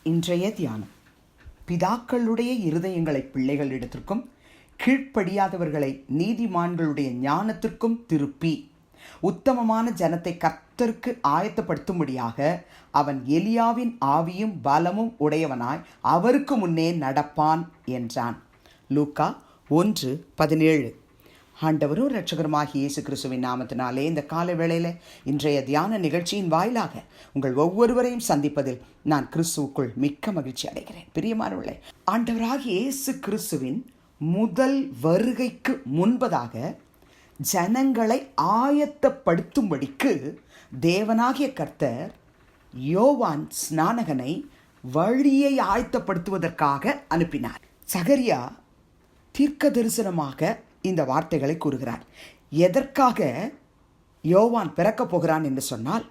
இன்றைய தியானம். பிதாக்களுடைய இருதயங்களை பிள்ளைகளிடத்திற்கும் கீழ்ப்படியாதவர்களை நீதிமான்களுடைய ஞானத்திற்கும் திருப்பி உத்தமமான ஜனத்தை கர்த்தருக்கு ஆயத்தப்படுத்தும்படியாக அவன் எலியாவின் ஆவியும் பலமும் உடையவனாய் அவருக்கு முன்னே நடப்பான் என்றான். லூக்கா 1:17. ஆண்டவரும் இரட்சகருமாகிய இயேசு கிறிஸ்துவின் நாமத்தினாலே இந்த கால வேளையில் இன்றைய தியான நிகழ்ச்சியின் வாயிலாக உங்கள் ஒவ்வொருவரையும் சந்திப்பதில் நான் கிறிஸ்துவுக்குள் மிக்க மகிழ்ச்சி அடைகிறேன். பிரியமானவர்களே, ஆண்டவராகிய இயேசு கிறிஸ்துவின் முதல் வருகைக்கு முன்பதாக ஜனங்களை ஆயத்தப்படுத்தும்படிக்கு தேவனாகிய கர்த்தர் யோவான் ஸ்நானகனை வழியை ஆயத்தப்படுத்துவதற்காக அனுப்பினார். சகரியா தீர்க்க தரிசனமாக இந்த வார்த்தைகளை கூறுகிறார். எதற்காக யோவான் பிறக்கப் போகிறான் என்று சொன்னால்,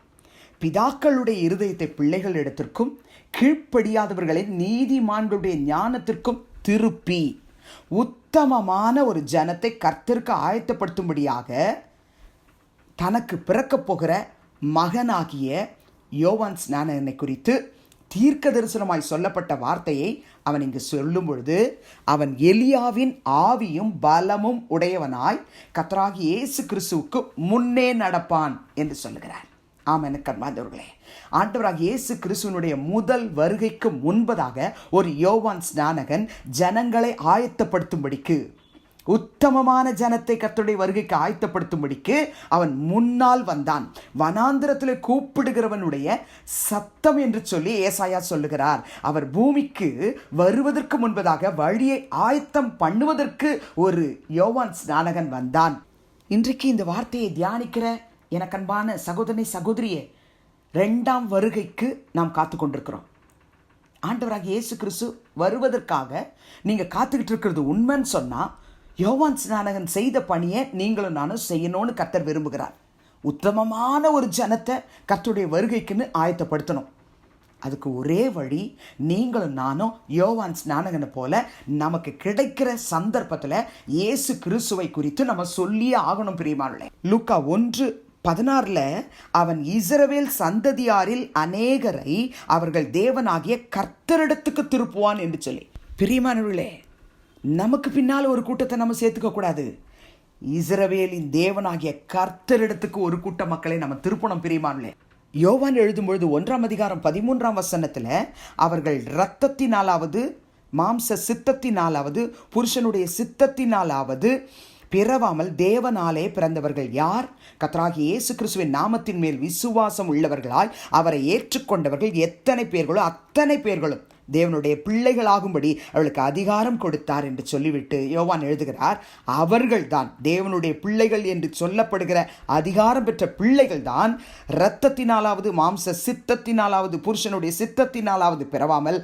பிதாக்களுடைய இருதயத்தை பிள்ளைகளிடத்திற்கும் கீழ்ப்படியாதவர்களின் நீதிமான்களுடைய ஞானத்திற்கும் திருப்பி உத்தமமான ஒரு ஜனத்தை கர்த்தருக்கு ஆயத்தப்படுத்தும்படியாக தனக்கு பிறக்கப் போகிற மகனாகிய யோவான் ஸ்நானகனை குறித்து தீர்க்க தரிசனமாய் சொல்லப்பட்ட வார்த்தையை அவன் இங்கு சொல்லும் பொழுது, அவன் எலியாவின் ஆவியும் பலமும் உடையவனாய் கர்த்தராகிய இயேசு கிறிஸ்துவுக்கு முன்னே நடப்பான் என்று சொல்லுகிறார். ஆமென். கர்மாந்தவர்களே, ஆண்டவராகிய இயேசு கிறிஸ்துவனுடைய முதல் வருகைக்கு முன்பதாக ஒரு யோவான் ஸ்நானகன் ஜனங்களை ஆயத்தப்படுத்தும்படிக்கு, உத்தமமான ஜனத்தை கர்த்தருடைய வருகைக்கு ஆயத்தப்படுத்தும்படிக்கு அவன் முன்னால் வந்தான். வனாந்திரத்தில் கூப்பிடுகிறவனுடைய சத்தம் என்று சொல்லி ஏசாயா சொல்லுகிறார். அவர் பூமிக்கு வருவதற்கு முன்பதாக வழியை ஆயத்தம் பண்ணுவதற்கு ஒரு யோவான் ஸ்நானகன் வந்தான். இன்றைக்கு இந்த வார்த்தையை தியானிக்கிற எனக்கன்பான சகோதரனை சகோதரியே, 2ஆம் வருகைக்கு நாம் காத்து கொண்டிருக்கிறோம். ஆண்டவராகிய இயேசு கிறிஸ்து வருவதற்காக நீங்கள் காத்துக்கிட்டு இருக்கிறது உண்மைன்னு சொன்னால், யோவான் ஸ்நானகன் செய்த பணியை நீங்களும் நானும் செய்யணும்னு கர்த்தர் விரும்புகிறார். உத்தமமான ஒரு ஜனத்தை கர்த்தருடைய வருகைக்குன்னு ஆயத்தப்படுத்தணும். அதுக்கு ஒரே வழி, நீங்களும் நானும் யோவான் ஸ்நானகனை போல நமக்கு கிடைக்கிற சந்தர்ப்பத்தில் இயேசு கிறிஸ்துவை குறித்து நம்ம சொல்லியே ஆகணும். பிரியமானவர்களே, லூக்கா 1:16 அவன் இஸ்ரவேல் சந்ததியாரில் அநேகரை அவர்கள் தேவனாகிய கர்த்தரிடத்துக்கு திருப்புவான் என்று சொல்லி. பிரியமானவர்களே, நமக்கு பின்னால் ஒரு கூட்டத்தை நம்ம சேர்த்துக்க கூடாது. இஸ்ரவேலின் தேவனாகிய கர்த்தரிடத்துக்கு ஒரு கூட்ட மக்களை நம்ம திருப்பணும். பிரியமானவர்களே, யோவான் எழுதும்பொழுது 1ஆம் அதிகாரம் 13ஆம் வசனத்தில் அவர்கள் இரத்தத்தினாலாவது மாம்ச சித்தத்தினாலாவது புருஷனுடைய சித்தத்தினாலாவது பிறவாமல் தேவனாலே பிறந்தவர்கள் யார்? கர்த்தராகிய இயேசு கிறிஸ்துவின் நாமத்தின் மேல் விசுவாசம் உள்ளவர்களாய் அவரை ஏற்றுக்கொண்டவர்கள் எத்தனை பேர்களோ அத்தனை பேர்களும் தேவனுடைய பிள்ளைகளாகும்படி அவளுக்கு அதிகாரம் கொடுத்தார் என்று சொல்லிவிட்டு யோவான் எழுதுகிறார், அவர்கள்தான் தேவனுடைய பிள்ளைகள் என்று சொல்லப்படுகிற அதிகாரம் பெற்ற பிள்ளைகள் தான் இரத்தத்தினாலாவது மாம்ச சித்தத்தினாலாவது புருஷனுடைய சித்தத்தினாலாவது பிறவாமல்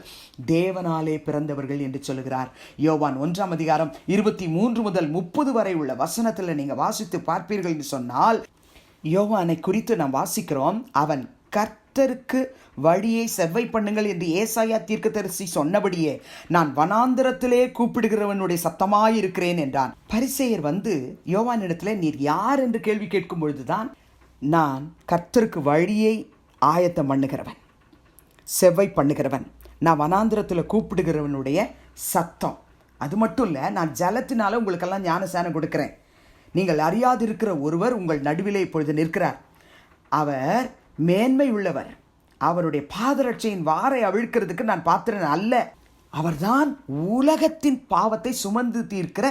தேவனாலே பிறந்தவர்கள் என்று சொல்லுகிறார். யோவான் 1ஆம் அதிகாரம் 23 முதல் 30 வரை உள்ள வசனத்தில் நீங்கள் வாசித்து பார்ப்பீர்கள் என்று சொன்னால், யோவானை குறித்து நாம் வாசிக்கிறோம். அவன் கர்த்தருக்கு வழியை செவ்வை பண்ணுங்கள் என்று ஏசாயா தீர்க்கதரிசி சொன்னபடியே நான் வனாந்திரத்திலே கூப்பிடுகிறவனுடைய சத்தமாயிருக்கிறேன் என்றான். பரிசேயர் வந்து யோவானிடத்திலே நீர் யார் என்று கேள்வி கேட்கும் பொழுதுதான், நான் கர்த்தருக்கு வழியை ஆயத்தம் பண்ணுகிறவன், செவ்வை பண்ணுகிறவன், நான் வனாந்திரத்தில் கூப்பிடுகிறவனுடைய சத்தம். அது மட்டும் இல்லை, நான் ஜலத்தினால உங்களுக்கெல்லாம் ஞானஸ்நானம் கொடுக்கிறேன். நீங்கள் அறியாதிருக்கிற ஒருவர் உங்கள் நடுவிலே இப்பொழுது நிற்கிறார். அவர் மேன்மை உள்ளவர். அவருடைய பாதரட்சையின் வாரை அவிழ்க்கிறதுக்கு நான் பாத்திரன் அல்ல. அவர்தான் உலகத்தின் பாவத்தை சுமந்து தீர்க்கிற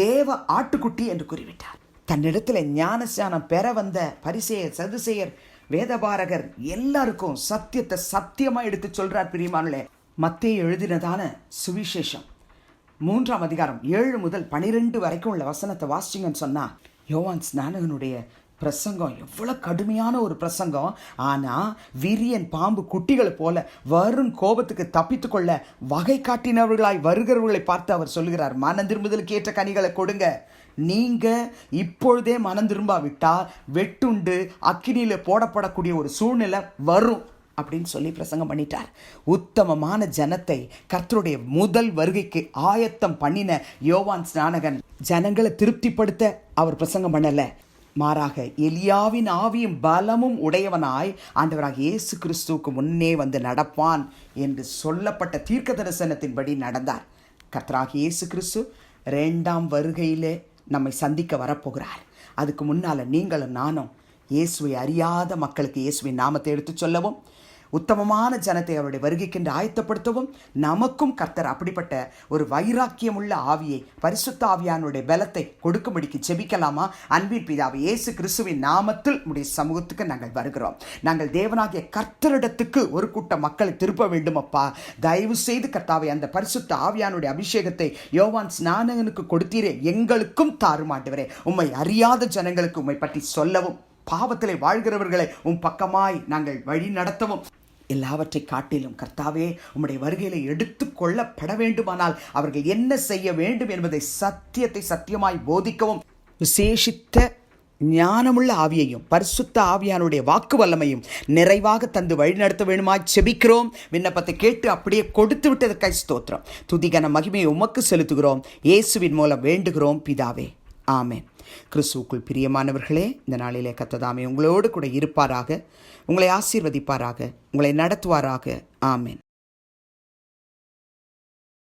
தேவ ஆட்டுக்குட்டி என்று கூறிவிட்டார். தன்னிடத்தில் ஞானஸ்நானம் பெற வந்த பரிசேயர், சதுசேயர், வேதபாரகர் எல்லாருக்கும் சத்தியத்தை சத்தியமா எடுத்து சொல்றார். பிரியமானவர்களே, மத்தேயு எழுதினதான சுவிசேஷம் 3ஆம் அதிகாரம் 7 முதல் 12 வரைக்கும் உள்ள வசனத்தை வாசிங்கன்னு சொன்னா, யோவான் ஸ்நானகனுடைய பிரசங்கம் எவ்வளோ கடுமையான ஒரு பிரசங்கம். ஆனால் விரியன் பாம்பு குட்டிகளை போல வரும் கோபத்துக்கு தப்பித்து கொள்ள வகை காட்டினவர்களாய் வருகிறவர்களை பார்த்து அவர் சொல்லுகிறார், மனம் திரும்புதலுக்கு ஏற்ற கனிகளை கொடுங்க. நீங்கள் இப்பொழுதே மனம் திரும்பாவிட்டால் வெட்டுண்டு அக்கினியில் போடப்படக்கூடிய ஒரு சூழ்நிலை வரும் அப்படின்னு சொல்லி பிரசங்கம் பண்ணிட்டார். உத்தமமான ஜனத்தை கர்த்தருடைய முதல் வருகைக்கு ஆயத்தம் பண்ணின யோவான் ஸ்நானகன் ஜனங்களை திருப்திப்படுத்த அவர் பிரசங்கம் பண்ணல, மாறாக எலியாவின் ஆவியும் பலமும் உடையவனாய் ஆண்டவராக இயேசு கிறிஸ்துவுக்கு முன்னே வந்து நடப்பான் என்று சொல்லப்பட்ட தீர்க்க தரிசனத்தின்படி நடந்தார். கர்த்தராகிய இயேசு கிறிஸ்து 2ஆம் வருகையிலே நம்மை சந்திக்க வரப்போகிறார். அதுக்கு முன்னால் நீங்களும் நானும் இயேசுவை அறியாத மக்களுக்கு இயேசுவின் நாமத்தை எடுத்து சொல்லவும், உத்தமமான ஜனத்தை அவருடைய வருகைக்கென்று ஆயத்தப்படுத்தவும் நமக்கும் கர்த்தர் அப்படிப்பட்ட ஒரு வைராக்கியமுள்ள ஆவியை, பரிசுத்த ஆவியானுடைய பலத்தை கொடுக்கும்படிக்கு ஜெபிக்கலாமா? அன்பின் பிதாவே, இயேசு கிறிஸ்துவின் நாமத்தில் உடைய சமூகத்துக்கு நாங்கள் வருகிறோம். நாங்கள் தேவனாகிய கர்த்தரிடத்துக்கு ஒரு கூட்ட மக்களை திருப்ப வேண்டும் அப்பா. தயவு செய்து கர்த்தாவே, அந்த பரிசுத்த ஆவியானுடைய அபிஷேகத்தை யோவான் ஸ்நானகனுக்கு கொடுத்தீரே, எங்களுக்கும் தாரும் ஆண்டவரே. உம்மை அறியாத ஜனங்களுக்கு உம்மை பற்றி சொல்லவும், பாவத்திலே வாழ்கிறவர்களை உம் பக்கமாய் நாங்கள் வழி நடத்தவும், எல்லாவற்றை காட்டிலும் கர்த்தாவே, உம்முடைய வருகையில எடுத்துக்கொள்ளப்பட வேண்டுமானால் அவர்கள் என்ன செய்ய வேண்டும் என்பதை சத்தியத்தை சத்தியமாய் போதிக்கவும், விசேஷித்த ஞானமுள்ள ஆவியையும் பரிசுத்த ஆவியானுடைய வாக்கு வல்லமையும் நிறைவாக தந்து வழிநடத்த வேண்டுமாய் செபிக்கிறோம். விண்ணப்பத்தை கேட்டு அப்படியே கொடுத்து விட்டதற்காய் ஸ்தோத்திரம். துதிகன மகிமையை உமக்கு செலுத்துகிறோம். இயேசுவின் மூலம் வேண்டுகிறோம் பிதாவே, ஆமென். கிறிஸ்துவுக்குள் பிரியமானவர்களே, இந்த நாளிலே கர்த்தர் உங்களோடு கூட இருப்பாராக, உங்களை ஆசீர்வதிப்பாராக, உங்களை நடத்துவாராக. ஆமென்.